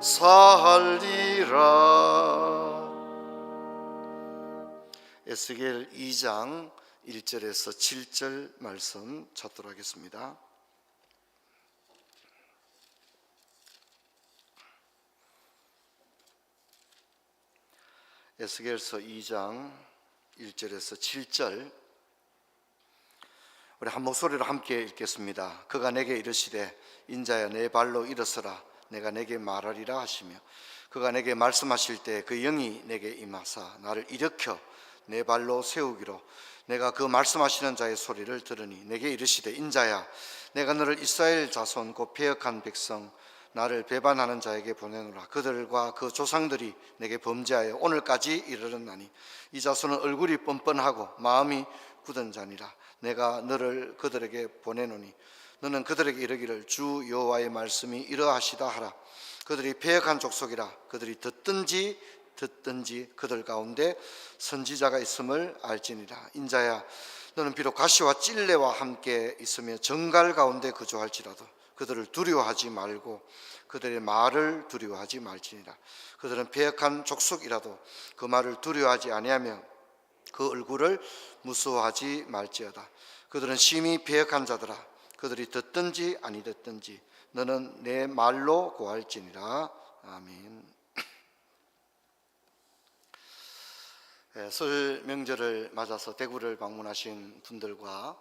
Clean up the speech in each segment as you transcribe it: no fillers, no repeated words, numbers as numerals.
살리라. 에스겔 2장 1절에서 7절 말씀 찾도록 하겠습니다. 에스겔서 2장 1절에서 7절 우리 한 목소리로 함께 읽겠습니다. 그가 내게 이르시되 인자야 내 발로 일어서라 내가 내게 말하리라 하시며 그가 내게 말씀하실 때 그 영이 내게 임하사 나를 일으켜 내 발로 세우기로 내가 그 말씀하시는 자의 소리를 들으니 내게 이르시되 인자야 내가 너를 이스라엘 자손 곧 패역한 백성 나를 배반하는 자에게 보내노라. 그들과 그 조상들이 내게 범죄하여 오늘까지 이르렀나니 이 자손은 얼굴이 뻔뻔하고 마음이 굳은 자니라. 내가 너를 그들에게 보내노니 너는 그들에게 이르기를 주 여호와의 말씀이 이러하시다 하라. 그들이 패역한 족속이라. 그들이 듣든지 그들 가운데 선지자가 있음을 알지니라. 인자야 너는 비록 가시와 찔레와 함께 있으며 정갈 가운데 거주할지라도 그들을 두려워하지 말고 그들의 말을 두려워하지 말지니라. 그들은 패역한 족속이라도 그 말을 두려워하지 아니하며 그 얼굴을 무서워하지 말지어다. 그들은 심히 패역한 자들아 그들이 듣든지 아니 듣든지 너는 내 말로 고할지니라. 아멘. 설 명절을 맞아서 대구를 방문하신 분들과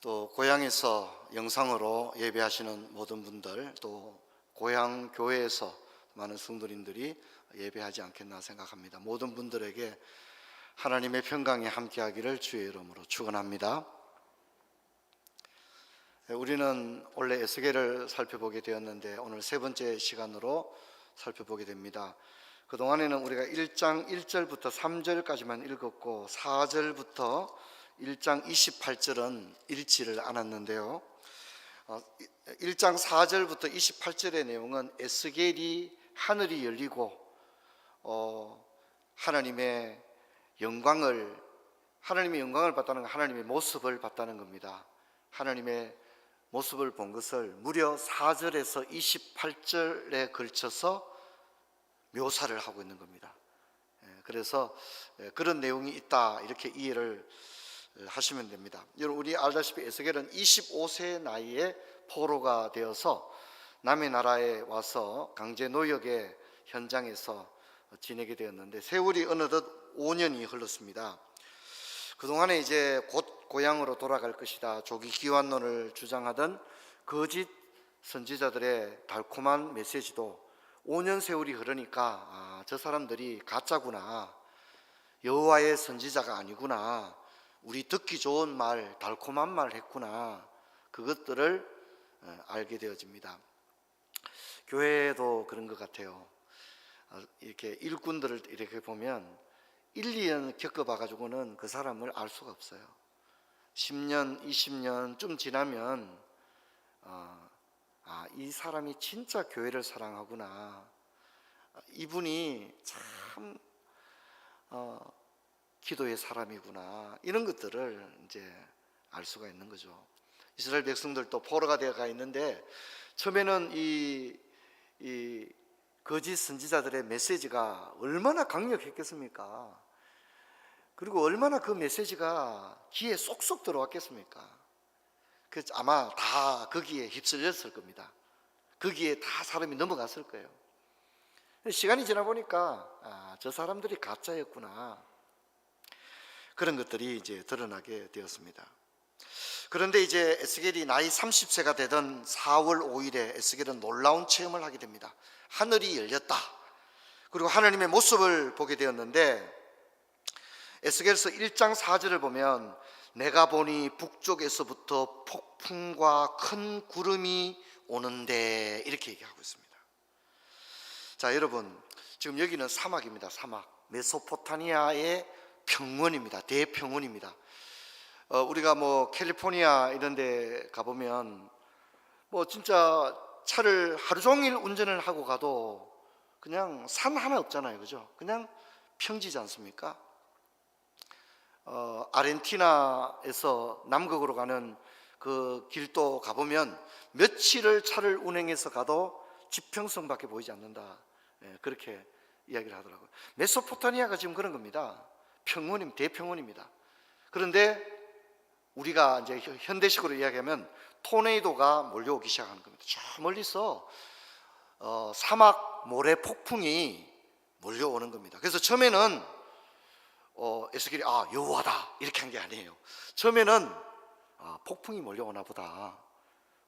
또 고향에서 영상으로 예배하시는 모든 분들, 또 고향 교회에서 많은 성도님들이 예배하지 않겠나 생각합니다. 모든 분들에게 하나님의 평강이 함께하기를 주의 이름으로 축원합니다. 우리는 원래 에스겔을 살펴보게 되었는데 오늘 세 번째 시간으로 살펴보게 됩니다. 그동안에는 우리가 1장 1절부터 3절까지만 읽었고 4절부터 1장 28절은 읽지를 않았는데요. 1장 4절부터 28절의 내용은 에스겔이 하늘이 열리고 하나님의 영광을 봤다는 건 하나님의 모습을 봤다는 겁니다. 하나님의 모습을 본 것을 무려 4절에서 28절에 걸쳐서 묘사를 하고 있는 겁니다. 그래서 그런 내용이 있다 이렇게 이해를 하시면 됩니다. 여러분 우리 알다시피 에스겔은 25세 나이에 포로가 되어서 남의 나라에 와서 강제 노역의 현장에서 지내게 되었는데 세월이 어느덧 5년이 흘렀습니다. 그동안에 이제 곧 고향으로 돌아갈 것이다 조기 귀환론을 주장하던 거짓 선지자들의 달콤한 메시지도 5년 세월이 흐르니까 저 사람들이 가짜구나, 여호와의 선지자가 아니구나, 우리 듣기 좋은 말, 달콤한 말 했구나, 그것들을 알게 되어집니다. 교회도 그런 것 같아요. 이렇게 일꾼들을 이렇게 보면 1, 2년 겪어봐가지고는 그 사람을 알 수가 없어요. 10년, 20년 좀 지나면 이 사람이 진짜 교회를 사랑하구나, 이분이 참 기도의 사람이구나, 이런 것들을 이제 알 수가 있는 거죠. 이스라엘 백성들도 포로가 되어가 있는데 처음에는 이 거짓 선지자들의 메시지가 얼마나 강력했겠습니까? 그리고 얼마나 그 메시지가 귀에 쏙쏙 들어왔겠습니까? 그래서 아마 다 거기에 휩쓸렸을 겁니다. 거기에 다 사람이 넘어갔을 거예요. 시간이 지나 보니까 저 사람들이 가짜였구나, 그런 것들이 이제 드러나게 되었습니다. 그런데 이제 에스겔이 나이 30세가 되던 4월 5일에 에스겔은 놀라운 체험을 하게 됩니다. 하늘이 열렸다. 그리고 하나님의 모습을 보게 되었는데 에스겔서 1장 4절을 보면 내가 보니 북쪽에서부터 폭풍과 큰 구름이 오는데 이렇게 얘기하고 있습니다. 자, 여러분 지금 여기는 사막입니다. 사막, 메소포타미아의 평원입니다. 대평원입니다. 우리가 뭐 캘리포니아 이런 데 가보면 뭐 진짜 차를 하루 종일 운전을 하고 가도 그냥 산 하나 없잖아요, 그죠? 그냥 평지지 않습니까? 아르헨티나에서 남극으로 가는 그 길도 가보면 며칠을 차를 운행해서 가도 지평성밖에 보이지 않는다. 그렇게 이야기를 하더라고요. 메소포타미아가 지금 그런 겁니다. 대평원입니다. 그런데 우리가 이제 현대식으로 이야기하면 토네이도가 몰려오기 시작하는 겁니다. 저 멀리서 사막 모래 폭풍이 몰려오는 겁니다. 그래서 처음에는 에스겔이 여호와다 이렇게 한 게 아니에요. 처음에는 폭풍이 몰려오나 보다.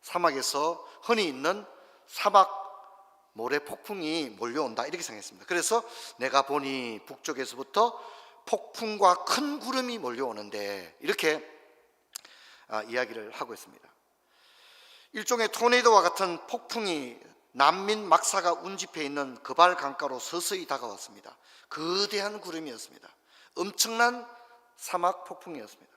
사막에서 흔히 있는 사막 모래 폭풍이 몰려온다 이렇게 생각했습니다. 그래서 내가 보니 북쪽에서부터 폭풍과 큰 구름이 몰려오는데 이렇게 이야기를 하고 있습니다. 일종의 토네이도와 같은 폭풍이 난민 막사가 운집해 있는 그발 강가로 서서히 다가왔습니다. 거대한 구름이었습니다. 엄청난 사막 폭풍이었습니다.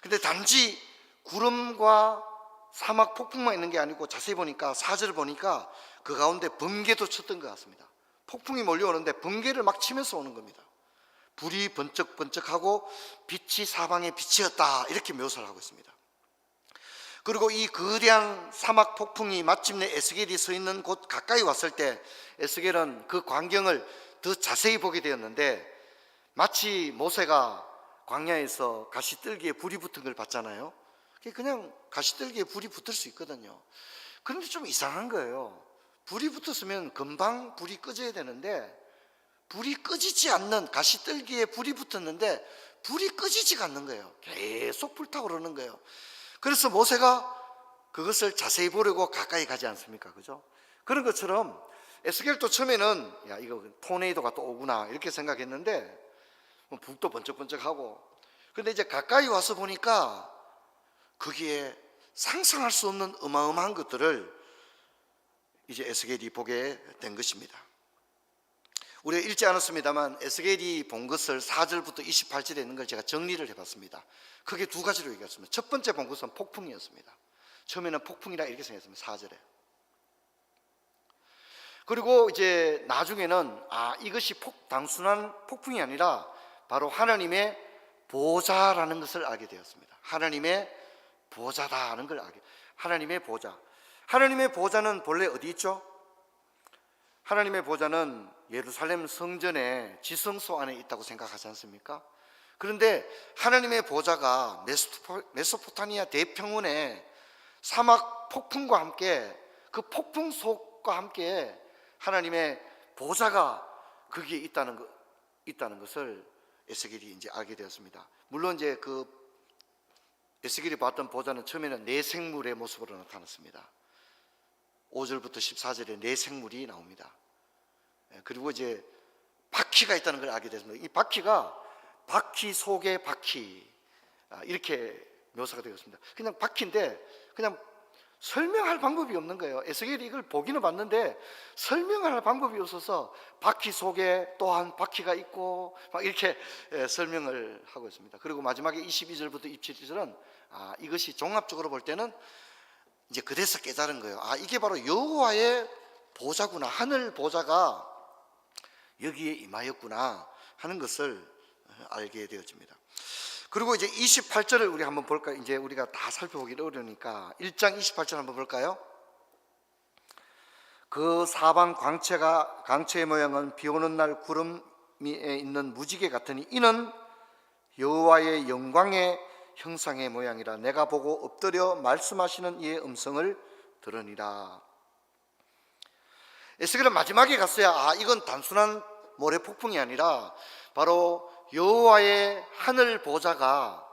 근데 단지 구름과 사막 폭풍만 있는 게 아니고 자세히 보니까 4절을 보니까 그 가운데 번개도 쳤던 것 같습니다. 폭풍이 몰려오는데 번개를 막 치면서 오는 겁니다. 불이 번쩍번쩍하고 빛이 사방에 빛이었다 이렇게 묘사를 하고 있습니다. 그리고 이 거대한 사막 폭풍이 마침내 에스겔이 서 있는 곳 가까이 왔을 때 에스겔은 그 광경을 더 자세히 보게 되었는데 마치 모세가 광야에서 가시떨기에 불이 붙은 걸 봤잖아요. 그냥 가시떨기에 불이 붙을 수 있거든요. 그런데 좀 이상한 거예요. 불이 붙었으면 금방 불이 꺼져야 되는데 불이 꺼지지 않는, 가시떨기에 불이 붙었는데 불이 꺼지지가 않는 거예요. 계속 불타오르는 거예요. 그래서 모세가 그것을 자세히 보려고 가까이 가지 않습니까? 그죠? 그런 것처럼 에스겔도 처음에는 이거 토네이도가 또 오구나 이렇게 생각했는데 불도 번쩍번쩍하고, 근데 이제 가까이 와서 보니까 거기에 상상할 수 없는 어마어마한 것들을 이제 에스겔이 보게 된 것입니다. 우리가 읽지 않았습니다만 에스겔이 본 것을 4절부터 28절에 있는 걸 제가 정리를 해봤습니다. 크게 두 가지로 얘기했습니다. 첫 번째 본 것은 폭풍이었습니다. 처음에는 폭풍이라 이렇게 생각했습니다. 4절에. 그리고 이제 나중에는 이것이 단순한 폭풍이 아니라 바로 하나님의 보좌라는 것을 알게 되었습니다. 하나님의 보좌다는 걸 알게. 하나님의 보좌. 하나님의 보좌는 본래 어디 있죠? 하나님의 보좌는 예루살렘 성전의 지성소 안에 있다고 생각하지 않습니까? 그런데 하나님의 보좌가 메소포타미아 대평원의 사막 폭풍과 함께, 그 폭풍 속과 함께 하나님의 보좌가 거기에 있다는 것을 에스겔이 이제 알게 되었습니다. 물론 이제 그 에스겔이 봤던 보좌는 처음에는 네 생물의 모습으로 나타났습니다. 5절부터 14절에 네 생물이 나옵니다. 그리고 이제 바퀴가 있다는 걸 알게 됐습니다. 이 바퀴가 바퀴 속의 바퀴, 이렇게 묘사가 되었습니다. 그냥 바퀴인데 그냥 설명할 방법이 없는 거예요. 에스겔이 이걸 보기는 봤는데 설명할 방법이 없어서 바퀴 속에 또한 바퀴가 있고 막 이렇게 설명을 하고 있습니다. 그리고 마지막에 22절부터 27절은 이것이 종합적으로 볼 때는 이제 그래서 깨달은 거예요. 이게 바로 여호와의 보좌구나, 하늘 보좌가 여기에 임하였구나 하는 것을 알게 되어집니다. 그리고 이제 28절을 우리 한번 볼까요? 이제 우리가 다 살펴보기 어려우니까 1장 28절 한번 볼까요? 그 사방 광채의 모양은 비 오는 날 구름에 있는 무지개 같으니 이는 여호와의 영광의 형상의 모양이라. 내가 보고 엎드려 말씀하시는 이의 음성을 들으니라. 에스겔은 마지막에 갔어야 이건 단순한 모래 폭풍이 아니라 바로 여호와의 하늘 보좌가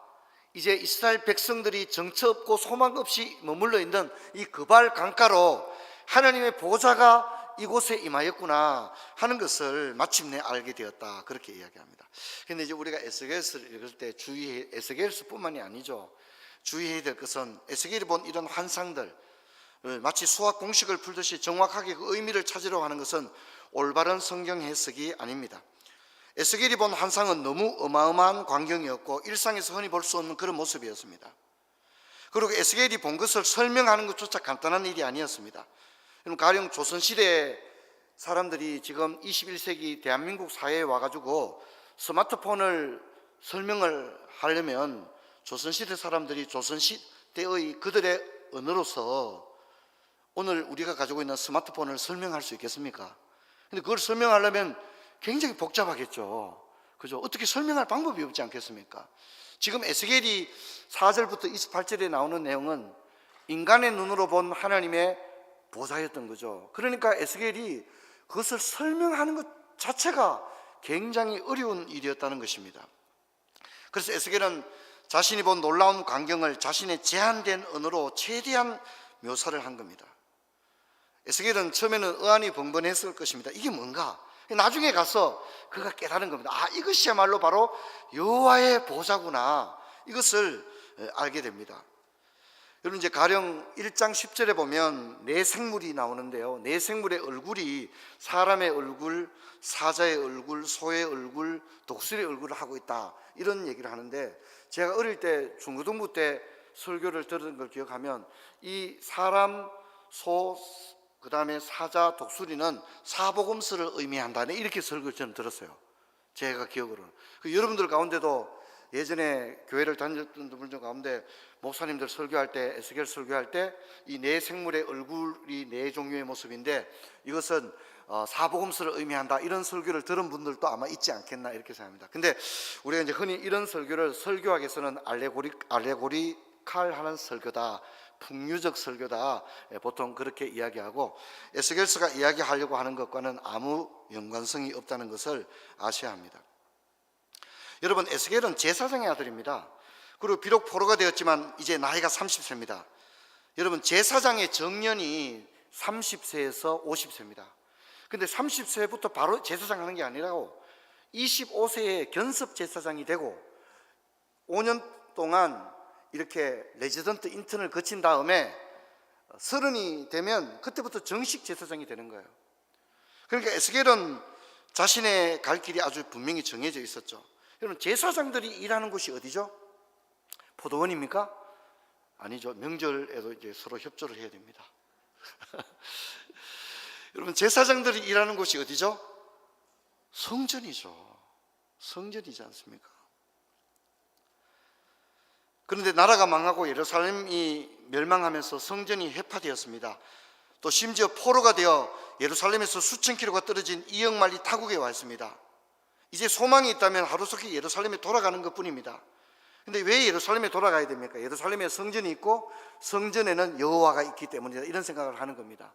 이제 이스라엘 백성들이 정처 없고 소망 없이 머물러 있는 이 그발 강가로 하나님의 보좌가 이곳에 임하였구나 하는 것을 마침내 알게 되었다, 그렇게 이야기합니다. 그런데 이제 우리가 에스겔서를 읽을 때 에스겔서뿐만이 아니죠. 주의해야 될 것은 에스겔이 본 이런 환상들, 마치 수학 공식을 풀듯이 정확하게 그 의미를 찾으려고 하는 것은 올바른 성경 해석이 아닙니다. 에스겔이 본 환상은 너무 어마어마한 광경이었고 일상에서 흔히 볼 수 없는 그런 모습이었습니다. 그리고 에스겔이 본 것을 설명하는 것조차 간단한 일이 아니었습니다. 가령 조선시대 사람들이 지금 21세기 대한민국 사회에 와가지고 스마트폰을 설명을 하려면 조선시대 사람들이 조선시대의 그들의 언어로서 오늘 우리가 가지고 있는 스마트폰을 설명할 수 있겠습니까? 근데 그걸 설명하려면 굉장히 복잡하겠죠. 그죠? 어떻게 설명할 방법이 없지 않겠습니까? 지금 에스겔이 4절부터 28절에 나오는 내용은 인간의 눈으로 본 하나님의 보좌였던 거죠. 그러니까 에스겔이 그것을 설명하는 것 자체가 굉장히 어려운 일이었다는 것입니다. 그래서 에스겔은 자신이 본 놀라운 광경을 자신의 제한된 언어로 최대한 묘사를 한 겁니다. 에스겔은 처음에는 의안이 번번했을 것입니다. 이게 뭔가? 나중에 가서 그가 깨달은 겁니다. 아, 이것이야말로 바로 여호와의 보좌구나. 이것을 알게 됩니다. 여러분, 이제 가령 1장 10절에 보면 네 생물이 나오는데요. 네 생물의 얼굴이 사람의 얼굴, 사자의 얼굴, 소의 얼굴, 독수리의 얼굴을 하고 있다, 이런 얘기를 하는데, 제가 어릴 때 중고등부 때 설교를 들은 걸 기억하면 이 사람, 소, 그 다음에 사자, 독수리는 사복음서를 의미한다네, 이렇게 설교를 저는 들었어요. 제가 기억으로는. 여러분들 가운데도 예전에 교회를 다녔던 분들 가운데 목사님들 설교할 때, 에스겔 설교할 때 이 네 생물의 얼굴이 네 종류의 모습인데 이것은 사복음서를 의미한다, 이런 설교를 들은 분들도 아마 있지 않겠나, 이렇게 생각합니다. 근데 우리가 이제 흔히 이런 설교를 설교학에서는 알레고리칼하는 설교다, 풍류적 설교다, 보통 그렇게 이야기하고, 에스겔서가 이야기하려고 하는 것과는 아무 연관성이 없다는 것을 아셔야 합니다. 여러분, 에스겔은 제사장의 아들입니다. 그리고 비록 포로가 되었지만 이제 나이가 30세입니다. 여러분, 제사장의 정년이 30세에서 50세입니다. 근데 30세부터 바로 제사장 하는 게 아니라고 25세에 견습 제사장이 되고 5년 동안 이렇게 레지던트 인턴을 거친 다음에 30이 되면 그때부터 정식 제사장이 되는 거예요. 그러니까 에스겔은 자신의 갈 길이 아주 분명히 정해져 있었죠. 여러분, 제사장들이 일하는 곳이 어디죠? 포도원입니까? 아니죠. 명절에도 이제 서로 협조를 해야 됩니다. 여러분, 제사장들이 일하는 곳이 어디죠? 성전이죠. 성전이지 않습니까? 그런데 나라가 망하고 예루살렘이 멸망하면서 성전이 해파되었습니다. 또 심지어 포로가 되어 예루살렘에서 수천 킬로가 떨어진 이역만리 타국에 와 있습니다. 이제 소망이 있다면 하루속히 예루살렘에 돌아가는 것뿐입니다. 근데 왜 예루살렘에 돌아가야 됩니까? 예루살렘에 성전이 있고 성전에는 여호와가 있기 때문이다, 이런 생각을 하는 겁니다.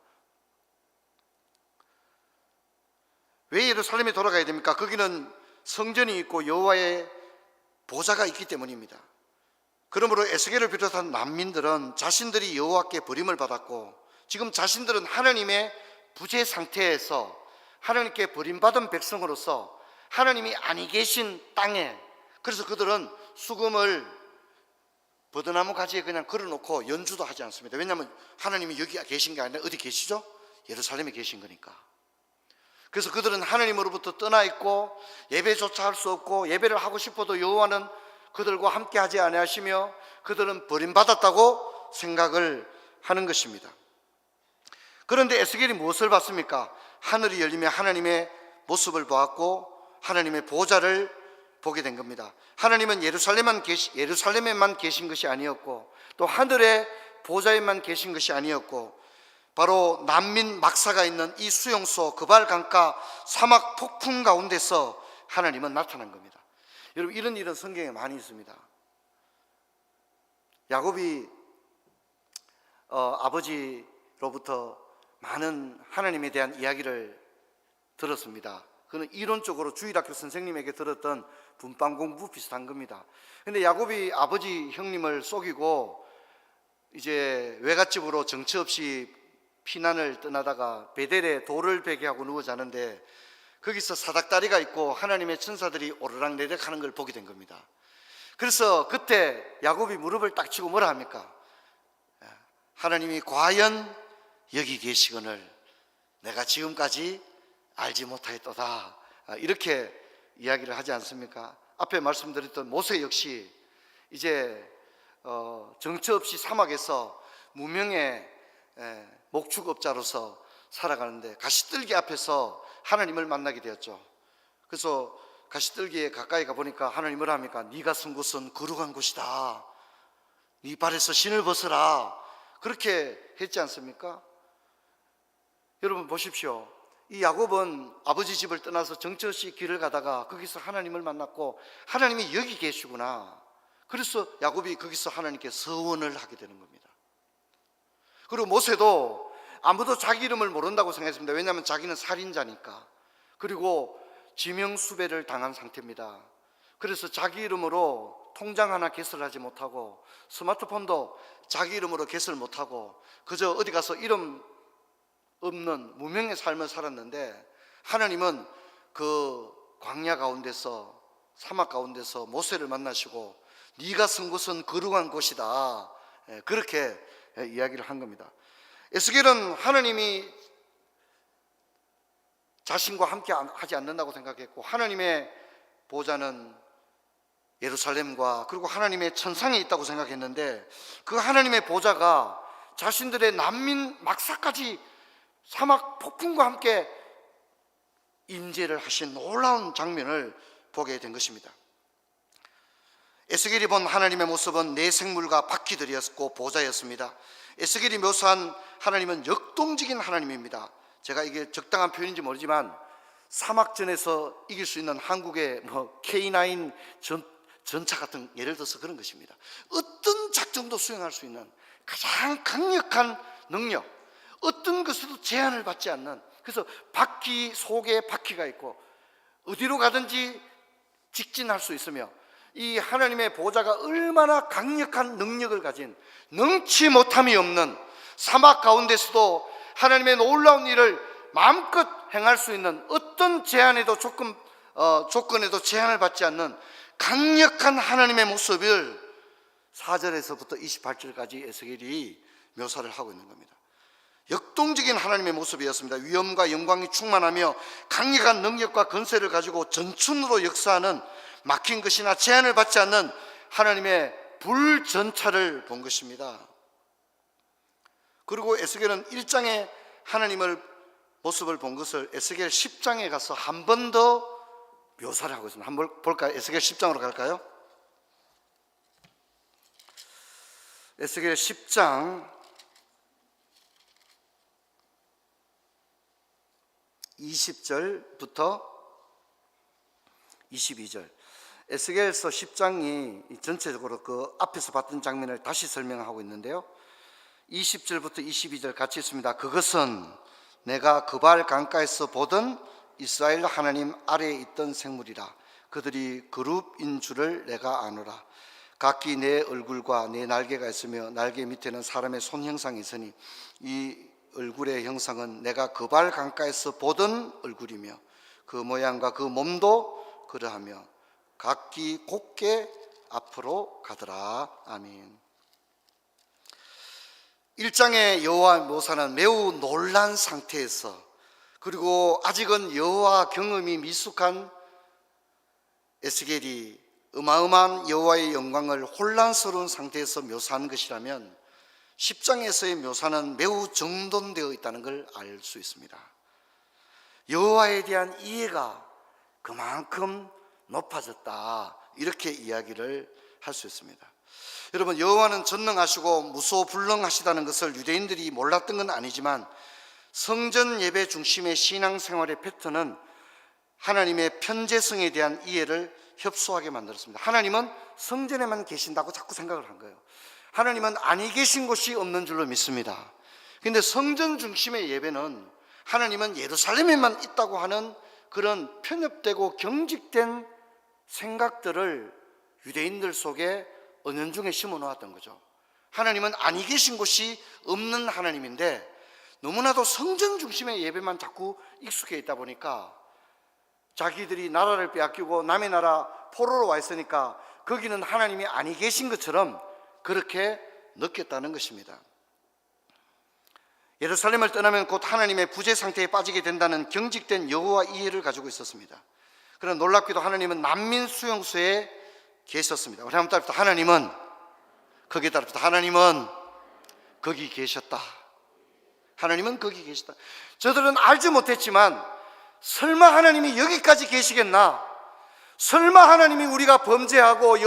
왜 예루살렘에 돌아가야 됩니까? 거기는 성전이 있고 여호와의 보좌가 있기 때문입니다. 그러므로 에스겔을 비롯한 난민들은 자신들이 여호와께 버림을 받았고 지금 자신들은 하나님의 부재 상태에서 하나님께 버림받은 백성으로서 하나님이 아니 계신 땅에, 그래서 그들은 수금을 버드나무 가지에 그냥 걸어놓고 연주도 하지 않습니다. 왜냐하면 하나님이 여기 계신 게 아니라 어디 계시죠? 예루살렘에 계신 거니까. 그래서 그들은 하나님으로부터 떠나 있고 예배조차 할 수 없고, 예배를 하고 싶어도 여호와는 그들과 함께 하지 아니하시며 그들은 버림받았다고 생각을 하는 것입니다. 그런데 에스겔이 무엇을 봤습니까? 하늘이 열리며 하나님의 모습을 보았고 하나님의 보좌를 보게 된 겁니다. 하나님은 예루살렘에만 계신 것이 아니었고 또 하늘의 보좌에만 계신 것이 아니었고 바로 난민 막사가 있는 이 수용소 그발 강가 사막 폭풍 가운데서 하나님은 나타난 겁니다. 여러분, 이런 일은 성경에 많이 있습니다. 야곱이 아버지로부터 많은 하나님에 대한 이야기를 들었습니다. 그는 이론적으로 주일학교 선생님에게 들었던 분방 공부 비슷한 겁니다. 근데 야곱이 아버지 형님을 속이고 이제 외갓집으로 정처 없이 피난을 떠나다가 베델에 돌을 베게 하고 누워 자는데 거기서 사닥다리가 있고 하나님의 천사들이 오르락내리락 하는 걸 보게 된 겁니다. 그래서 그때 야곱이 무릎을 딱 치고 뭐라 합니까? 하나님이 과연 여기 계시거늘 내가 지금까지 알지 못하였도다, 이렇게 이야기를 하지 않습니까? 앞에 말씀드렸던 모세 역시 이제 정처 없이 사막에서 무명의 목축업자로서 살아가는데 가시떨기 앞에서 하나님을 만나게 되었죠. 그래서 가시떨기에 가까이 가보니까 하나님 뭐라 합니까? 네가 선 곳은 거룩한 곳이다, 네 발에서 신을 벗어라, 그렇게 했지 않습니까? 여러분 보십시오. 이 야곱은 아버지 집을 떠나서 정처시 길을 가다가 거기서 하나님을 만났고 하나님이 여기 계시구나. 그래서 야곱이 거기서 하나님께 서원을 하게 되는 겁니다. 그리고 모세도 아무도 자기 이름을 모른다고 생각했습니다. 왜냐하면 자기는 살인자니까. 그리고 지명수배를 당한 상태입니다. 그래서 자기 이름으로 통장 하나 개설하지 못하고 스마트폰도 자기 이름으로 개설 못하고 그저 어디 가서 이름 없는 무명의 삶을 살았는데, 하나님은 그 광야 가운데서, 사막 가운데서 모세를 만나시고 네가 선 곳은 거룩한 곳이다, 그렇게 이야기를 한 겁니다. 에스겔은 하나님이 자신과 함께 하지 않는다고 생각했고, 하나님의 보좌는 예루살렘과 그리고 하나님의 천상에 있다고 생각했는데, 그 하나님의 보좌가 자신들의 난민 막사까지 사막 폭풍과 함께 임재를 하신 놀라운 장면을 보게 된 것입니다. 에스겔이 본 하나님의 모습은 내 생물과 바퀴들이었고 보좌였습니다. 에스겔이 묘사한 하나님은 역동적인 하나님입니다. 제가 이게 적당한 표현인지 모르지만 사막전에서 이길 수 있는 한국의 K9 전차 같은, 예를 들어서 그런 것입니다. 어떤 작전도 수행할 수 있는 가장 강력한 능력, 어떤 것에도 제한을 받지 않는, 그래서 바퀴 속에 바퀴가 있고 어디로 가든지 직진할 수 있으며, 이 하나님의 보좌가 얼마나 강력한 능력을 가진, 능치 못함이 없는 사막 가운데서도 하나님의 놀라운 일을 마음껏 행할 수 있는, 어떤 제한에도 조건에도 제한을 받지 않는 강력한 하나님의 모습을 4절에서부터 28절까지 에스겔이 묘사를 하고 있는 겁니다. 역동적인 하나님의 모습이었습니다. 위엄과 영광이 충만하며 강력한 능력과 권세를 가지고 전춘으로 역사하는, 막힌 것이나 제한을 받지 않는 하나님의 불전차를 본 것입니다. 그리고 에스겔은 1장에 하나님을 모습을 본 것을 에스겔 10장에 가서 한 번 더 묘사를 하고 있습니다. 한번 볼까요? 에스겔 10장으로 갈까요? 에스겔 10장 20절부터 22절. 에스겔서 10장이 전체적으로 그 앞에서 봤던 장면을 다시 설명하고 있는데요, 20절부터 22절 같이 있습니다. 그것은 내가 그발 강가에서 보던 이스라엘 하나님 아래에 있던 생물이라. 그들이 그룹인 줄을 내가 아노라. 각기 내 얼굴과 내 날개가 있으며 날개 밑에는 사람의 손 형상이 있으니 이 얼굴의 형상은 내가 그발 강가에서 보던 얼굴이며 그 모양과 그 몸도 그러하며 각기 곧게 앞으로 가더라. 아멘. 1장의 여호와 묘사는 매우 놀란 상태에서, 그리고 아직은 여호와 경험이 미숙한 에스겔이 어마어마한 여호와의 영광을 혼란스러운 상태에서 묘사한 것이라면 10장에서의 묘사는 매우 정돈되어 있다는 걸 알 수 있습니다. 여호와에 대한 이해가 그만큼 높아졌다, 이렇게 이야기를 할 수 있습니다. 여러분, 여호와는 전능하시고 무소불능하시다는 것을 유대인들이 몰랐던 건 아니지만 성전 예배 중심의 신앙생활의 패턴은 하나님의 편재성에 대한 이해를 협소하게 만들었습니다. 하나님은 성전에만 계신다고 자꾸 생각을 한 거예요. 하나님은 아니 계신 곳이 없는 줄로 믿습니다. 그런데 성전 중심의 예배는 하나님은 예루살렘에만 있다고 하는 그런 편협되고 경직된 생각들을 유대인들 속에 은연중에 심어 놓았던 거죠. 하나님은 아니 계신 곳이 없는 하나님인데 너무나도 성전 중심의 예배만 자꾸 익숙해 있다 보니까 자기들이 나라를 빼앗기고 남의 나라 포로로 와 있으니까 거기는 하나님이 아니 계신 것처럼 그렇게 느꼈다는 것입니다. 예루살렘을 떠나면 곧 하나님의 부재 상태에 빠지게 된다는 경직된 여호와 이해를 가지고 있었습니다. 그러나 놀랍게도 하나님은 난민 수용소에 계셨습니다. 우리 한번 따라합시다. 하나님은, 거기에 따라합시다. 하나님은 거기 계셨다. 하나님은 거기 계셨다. 저들은 알지 못했지만 설마 하나님이 여기까지 계시겠나? 설마 하나님이 우리가 범죄하고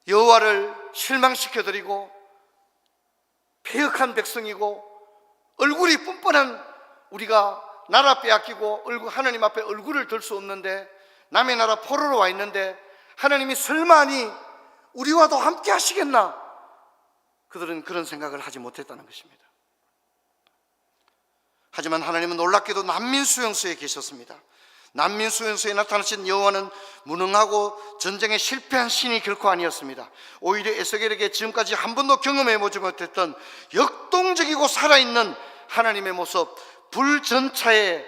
여호와를 실망시켜드리고 패역한 백성이고 얼굴이 뻔뻔한 우리가 나라 빼앗기고 하나님 앞에 얼굴을 들 수 없는데, 남의 나라 포로로 와 있는데 하나님이 설마니 우리와도 함께 하시겠나? 그들은 그런 생각을 하지 못했다는 것입니다. 하지만 하나님은 놀랍게도 난민 수용소에 계셨습니다. 난민 수용소에 나타나신 여호와는 무능하고 전쟁에 실패한 신이 결코 아니었습니다. 오히려 에스겔에게 지금까지 한 번도 경험해 보지 못했던 역동적이고 살아있는 하나님의 모습, 불전차의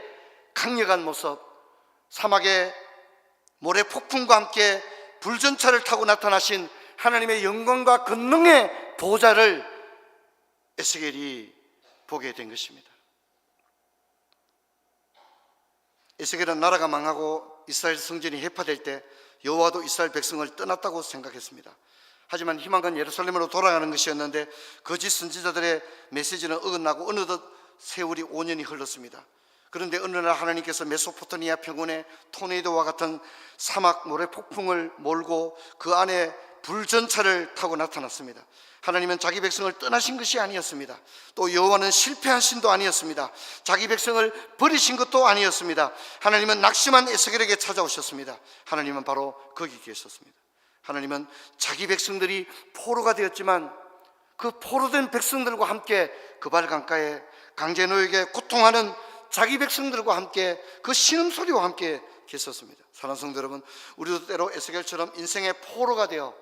강력한 모습, 사막의 모래 폭풍과 함께 불전차를 타고 나타나신 하나님의 영광과 권능의 보좌를 에스겔이 보게 된 것입니다. 에스겔은 나라가 망하고 이스라엘 성전이 해파될 때 여호와도 이스라엘 백성을 떠났다고 생각했습니다. 하지만 희망은 예루살렘으로 돌아가는 것이었는데 거짓 선지자들의 메시지는 어긋나고 어느덧 세월이 5년이 흘렀습니다. 그런데 어느 날 하나님께서 메소포타미아 평원에 토네이도와 같은 사막 모래 폭풍을 몰고 그 안에 불전차를 타고 나타났습니다. 하나님은 자기 백성을 떠나신 것이 아니었습니다. 또 여호와는 실패한 신도 아니었습니다. 자기 백성을 버리신 것도 아니었습니다. 하나님은 낙심한 에스겔에게 찾아오셨습니다. 하나님은 바로 거기 계셨습니다. 하나님은 자기 백성들이 포로가 되었지만 그 포로된 백성들과 함께 그발 강가에 강제노역에 고통하는 자기 백성들과 함께 그 신음소리와 함께 계셨습니다. 사랑하는 성도 여러분, 우리도 때로 에스겔처럼 인생의 포로가 되어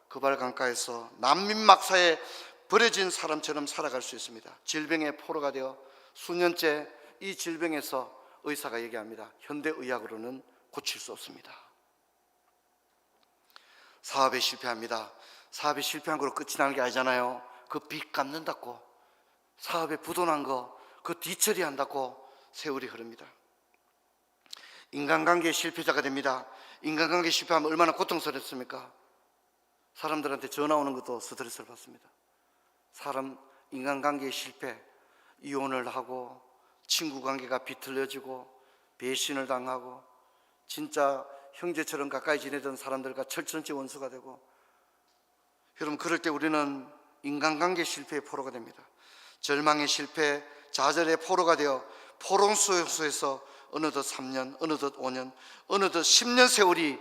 그발 강가에서 난민 막사에 버려진 사람처럼 살아갈 수 있습니다. 질병의 포로가 되어 수년째 이 질병에서 의사가 얘기합니다. 현대의학으로는 고칠 수 없습니다. 사업에 실패합니다. 사업이 실패한 거로 끝이 나는 게 아니잖아요. 그 빚 갚는다고, 사업에 부도난 거 그 뒤처리한다고 세월이 흐릅니다. 인간관계의 실패자가 됩니다. 인간관계 실패하면 얼마나 고통스럽습니까? 사람들한테 전화 오는 것도 스트레스를 받습니다. 인간관계의 실패, 이혼을 하고 친구관계가 비틀려지고 배신을 당하고 진짜 형제처럼 가까이 지내던 사람들과 철천지 원수가 되고, 여러분 그럴 때 우리는 인간관계 실패의 포로가 됩니다. 절망의 실패, 좌절의 포로가 되어 포롱수용소에서 어느덧 3년, 어느덧 5년, 어느덧 10년 세월이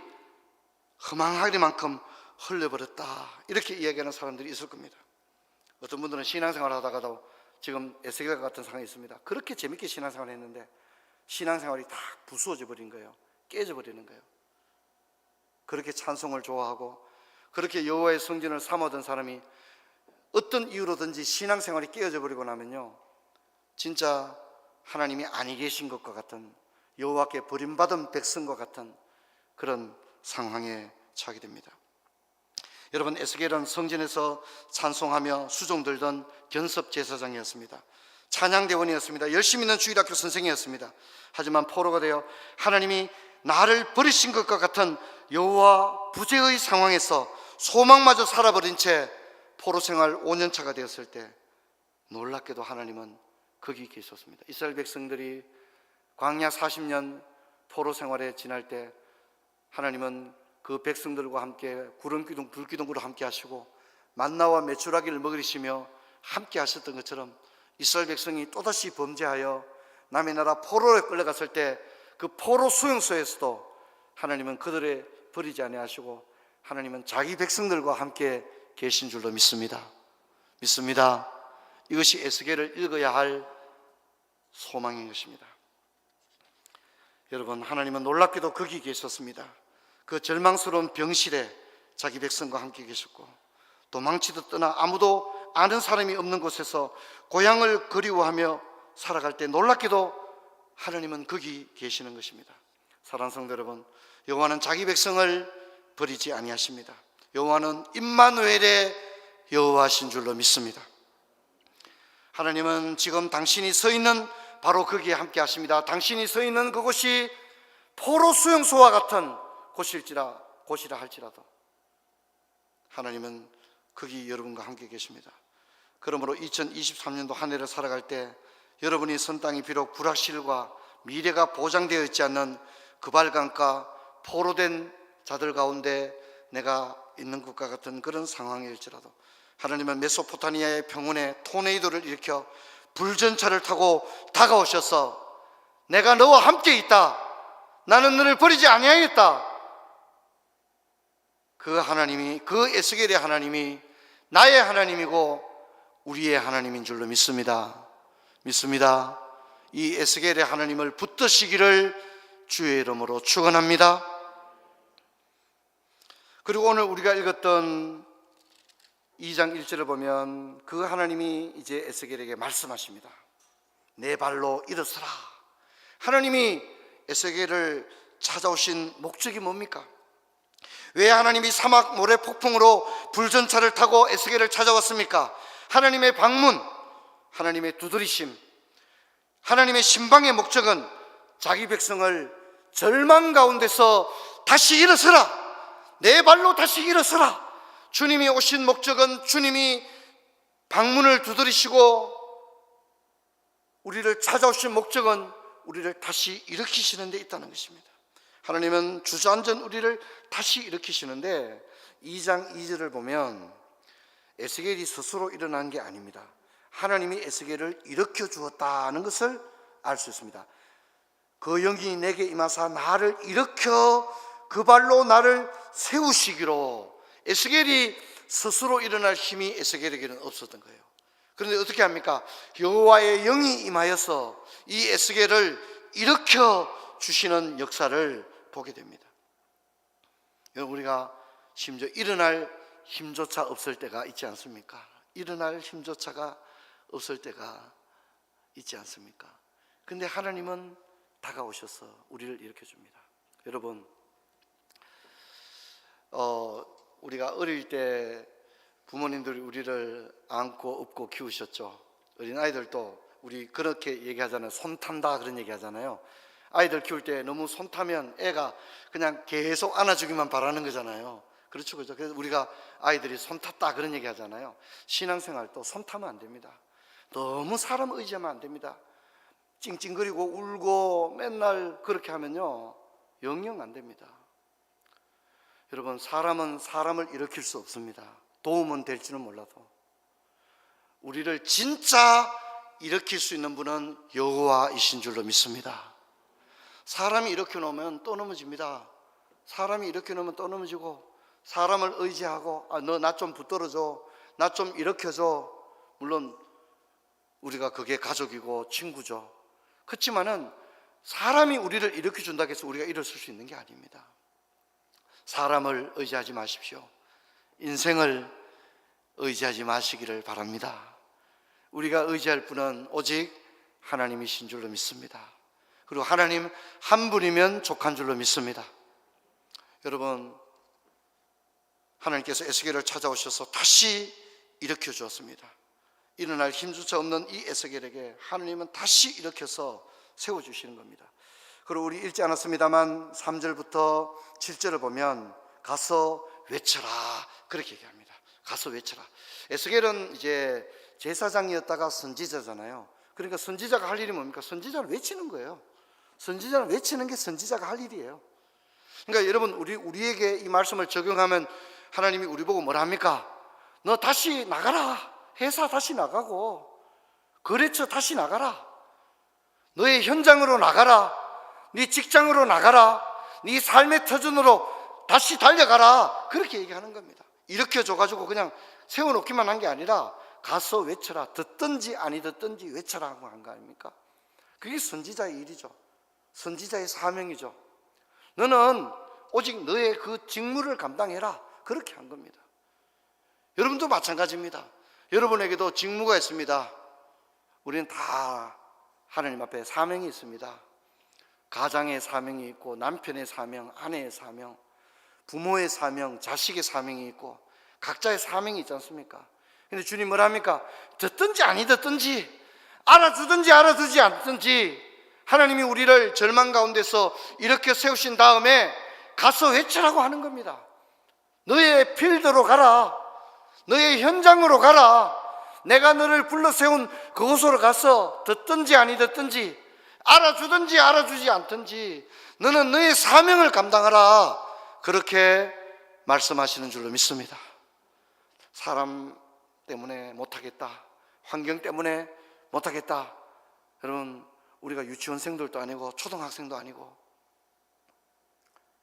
허망하리만큼 흘려버렸다, 이렇게 이야기하는 사람들이 있을 겁니다. 어떤 분들은 신앙생활 하다가도 지금 에스겔 같은 상황이 있습니다. 그렇게 재밌게 신앙생활을 했는데 신앙생활이 다 부수어져 버린 거예요. 깨져 버리는 거예요. 그렇게 찬송을 좋아하고 그렇게 여호와의 성전을 삼았던 사람이 어떤 이유로든지 신앙생활이 깨어져 버리고 나면요, 진짜 하나님이 아니 계신 것과 같은, 여호와께 버림받은 백성과 같은 그런 상황에 처하게 됩니다. 여러분, 에스겔은 성전에서 찬송하며 수종 들던 견섭 제사장이었습니다. 찬양대원이었습니다. 열심히 있는 주일학교 선생이었습니다. 하지만 포로가 되어 하나님이 나를 버리신 것과 같은 여호와 부재의 상황에서 소망마저 살아버린 채 포로 생활 5년차가 되었을 때 놀랍게도 하나님은 거기 계셨습니다. 이스라엘 백성들이 광야 40년 포로 생활에 지날 때 하나님은 그 백성들과 함께 구름기둥 불기둥으로 함께 하시고 만나와 메추라기를 먹이시며 함께 하셨던 것처럼 이스라엘 백성이 또다시 범죄하여 남의 나라 포로에 끌려갔을 때 그 포로 수용소에서도 하나님은 그들을 버리지 아니하시고 하나님은 자기 백성들과 함께 계신 줄로 믿습니다. 이것이 에스겔을 읽어야 할 소망인 것입니다. 여러분, 하나님은 놀랍게도 거기 계셨습니다. 그 절망스러운 병실에 자기 백성과 함께 계셨고, 도망치듯 떠나 아무도 아는 사람이 없는 곳에서 고향을 그리워하며 살아갈 때 놀랍게도 하나님은 거기 계시는 것입니다. 사랑하는 성도 여러분, 여호와는 자기 백성을 버리지 아니하십니다. 여호와는 임마누엘의 여호와신 줄로 믿습니다. 하나님은 지금 당신이 서 있는 바로 거기에 함께 하십니다. 당신이 서 있는 그곳이 포로 수용소와 같은 곳이라 할지라도 하나님은 거기 여러분과 함께 계십니다. 그러므로 2023년도 한 해를 살아갈 때 여러분이 선 땅이 비록 불확실과 미래가 보장되어 있지 않는 그발강가 포로된 자들 가운데 내가 있는 것과 같은 그런 상황일지라도 하나님은 메소포타미아의 평원에 토네이도를 일으켜 불전차를 타고 다가오셔서 내가 너와 함께 있다, 나는 너를 버리지 아니하겠다, 그 하나님이, 그 에스겔의 하나님이 나의 하나님이고 우리의 하나님인 줄로 믿습니다. 이 에스겔의 하나님을 붙드시기를 주의 이름으로 축원합니다. 그리고 오늘 우리가 읽었던 2장 1절을 보면 그 하나님이 이제 에스겔에게 말씀하십니다. 내 발로 일어서라. 하나님이 에스겔을 찾아오신 목적이 뭡니까? 왜 하나님이 사막 모래 폭풍으로 불전차를 타고 에스겔을 찾아왔습니까? 하나님의 방문, 하나님의 두드리심, 하나님의 신방의 목적은 자기 백성을 절망 가운데서 다시 일어서라, 내 발로 다시 일어서라. 주님이 오신 목적은, 주님이 방문을 두드리시고 우리를 찾아오신 목적은 우리를 다시 일으키시는 데 있다는 것입니다. 하나님은 주저앉은 우리를 다시 일으키시는데 2장 2절을 보면 에스겔이 스스로 일어난 게 아닙니다. 하나님이 에스겔을 일으켜 주었다는 것을 알 수 있습니다. 그 영이 내게 임하사 나를 일으켜 그 발로 나를 세우시기로. 에스겔이 스스로 일어날 힘이 에스겔에게는 없었던 거예요. 그런데 어떻게 합니까? 여호와의 영이 임하여서 이 에스겔을 일으켜 주시는 역사를 보게 됩니다. 우리가 심지어 일어날 힘조차 없을 때가 있지 않습니까? 일어날 힘조차가 없을 때가 있지 않습니까? 근데 하나님은 다가오셔서 우리를 일으켜 줍니다. 여러분, 우리가 어릴 때 부모님들이 우리를 안고 업고 키우셨죠. 어린아이들도 우리 그렇게 얘기하잖아요. 손 탄다 그런 얘기 하잖아요. 아이들 키울 때 너무 손 타면 애가 그냥 계속 안아주기만 바라는 거잖아요. 그렇죠, 그렇죠. 그래서 우리가 아이들이 손 탔다 그런 얘기 하잖아요. 신앙생활도 손 타면 안 됩니다. 너무 사람 의지하면 안 됩니다. 찡찡거리고 울고 맨날 그렇게 하면요, 영영 안 됩니다. 여러분, 사람은 사람을 일으킬 수 없습니다. 도움은 될지는 몰라도 우리를 진짜 일으킬 수 있는 분은 여호와이신 줄로 믿습니다. 사람이 일으켜 놓으면 또 넘어집니다. 사람이 일으켜 놓으면 또 넘어지고, 사람을 의지하고 너 나 좀 붙들어줘, 나 좀 일으켜줘. 물론 우리가 그게 가족이고 친구죠. 그렇지만은 사람이 우리를 일으켜 준다고 해서 우리가 일어설 수 있는 게 아닙니다. 사람을 의지하지 마십시오. 인생을 의지하지 마시기를 바랍니다. 우리가 의지할 분은 오직 하나님이신 줄로 믿습니다. 그리고 하나님 한 분이면 족한 줄로 믿습니다. 여러분, 하나님께서 에스겔을 찾아오셔서 다시 일으켜 주었습니다. 일어날 힘조차 없는 이 에스겔에게 하나님은 다시 일으켜서 세워주시는 겁니다. 그리고 우리 읽지 않았습니다만 3절부터 7절을 보면 가서 외쳐라 그렇게 얘기합니다. 가서 외쳐라. 에스겔은 이제 제사장이었다가 선지자잖아요. 그러니까 선지자가 할 일이 뭡니까? 선지자를 외치는 거예요. 선지자를 외치는 게 선지자가 할 일이에요. 그러니까 여러분, 우리에게 이 말씀을 적용하면 하나님이 우리 보고 뭐라 합니까? 너 다시 나가라. 회사 다시 나가고 거래처 다시 나가라. 너의 현장으로 나가라. 네 직장으로 나가라. 네 삶의 터전으로 다시 달려가라. 그렇게 얘기하는 겁니다. 일으켜 줘가지고 그냥 세워놓기만 한 게 아니라 가서 외쳐라. 듣든지 아니 듣든지 외쳐라 한 거 아닙니까? 그게 선지자의 일이죠. 선지자의 사명이죠. 너는 오직 너의 그 직무를 감당해라. 그렇게 한 겁니다. 여러분도 마찬가지입니다. 여러분에게도 직무가 있습니다. 우리는 다 하나님 앞에 사명이 있습니다. 가장의 사명이 있고, 남편의 사명, 아내의 사명, 부모의 사명, 자식의 사명이 있고, 각자의 사명이 있지 않습니까? 근데 주님 뭐라 합니까? 듣든지 아니 듣든지, 알아주든지 알아두지 않든지, 하나님이 우리를 절망 가운데서 이렇게 세우신 다음에 가서 외치라고 하는 겁니다. 너의 필드로 가라. 너의 현장으로 가라. 내가 너를 불러 세운 그곳으로 가서 듣든지 아니 듣든지, 알아주든지 알아주지 않든지 너는 너의 사명을 감당하라. 그렇게 말씀하시는 줄로 믿습니다. 사람 때문에 못하겠다, 환경 때문에 못하겠다. 여러분, 우리가 유치원생들도 아니고 초등학생도 아니고,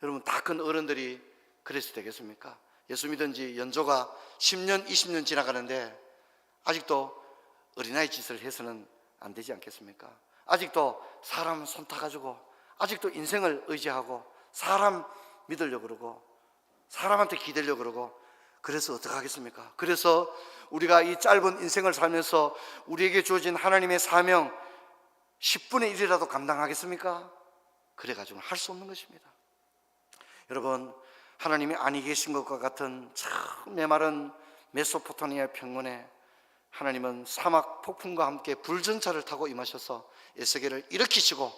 여러분 다 큰 어른들이 그래서 되겠습니까? 예수 믿은 지 연조가 10년, 20년 지나가는데 아직도 어린아이 짓을 해서는 안 되지 않겠습니까? 아직도 사람 손 타가지고, 아직도 인생을 의지하고 사람 믿으려고 그러고 사람한테 기대려고 그러고, 그래서 어떡하겠습니까? 그래서 우리가 이 짧은 인생을 살면서 우리에게 주어진 하나님의 사명 10분의 1이라도 감당하겠습니까? 그래가지고는 할 수 없는 것입니다. 여러분, 하나님이 아니 계신 것과 같은 참 메마른 메소포타미아 평원에 하나님은 사막 폭풍과 함께 불전차를 타고 임하셔서 에스겔을 일으키시고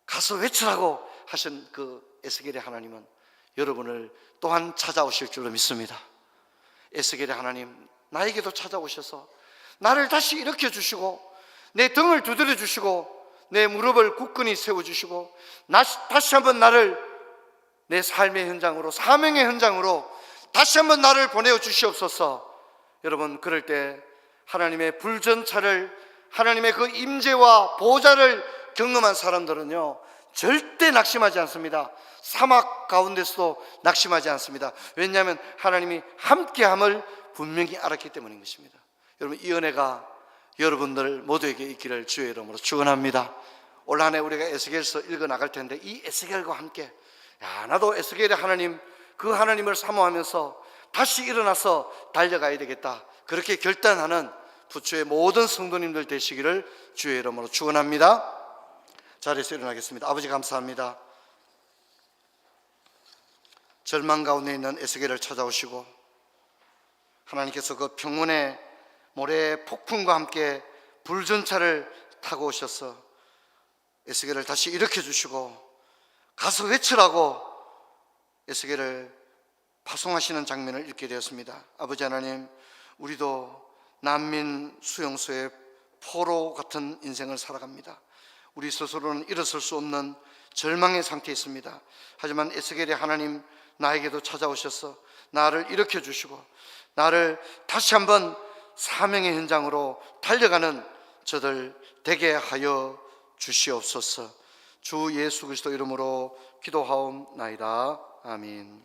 가서 외치라고 하신 그 에스겔의 하나님은 여러분을 또한 찾아오실 줄로 믿습니다. 에스겔의 하나님, 나에게도 찾아오셔서 나를 다시 일으켜 주시고 내 등을 두드려 주시고 내 무릎을 굳건히 세워주시고 다시 한번 나를 내 삶의 현장으로, 사명의 현장으로 다시 한번 나를 보내어 주시옵소서. 여러분, 그럴 때 하나님의 불전차를, 하나님의 그 임재와 보좌를 경험한 사람들은요 절대 낙심하지 않습니다. 사막 가운데서도 낙심하지 않습니다. 왜냐하면 하나님이 함께함을 분명히 알았기 때문인 것입니다. 여러분, 이 은혜가 여러분들 모두에게 있기를 주의 이름으로 축원합니다. 올 한 해 우리가 에스겔서 읽어 나갈 텐데 이 에스겔과 함께, 나도 에스겔의 하나님, 그 하나님을 사모하면서 다시 일어나서 달려가야 되겠다, 그렇게 결단하는 부초의 모든 성도님들 되시기를 주의 이름으로 축원합니다. 자리에서 일어나겠습니다. 아버지, 감사합니다. 절망 가운데 있는 에스겔을 찾아오시고 하나님께서 그 평원의 모래 폭풍과 함께 불전차를 타고 오셔서 에스겔을 다시 일으켜 주시고 가서 외치라고 에스겔을 파송하시는 장면을 읽게 되었습니다. 아버지 하나님, 우리도 난민 수용소의 포로 같은 인생을 살아갑니다. 우리 스스로는 일어설 수 없는 절망의 상태에 있습니다. 하지만 에스겔의 하나님, 나에게도 찾아오셔서 나를 일으켜 주시고 나를 다시 한번 사명의 현장으로 달려가는 저들 되게 하여 주시옵소서. 주 예수 그리스도 이름으로 기도하옵나이다. 아멘.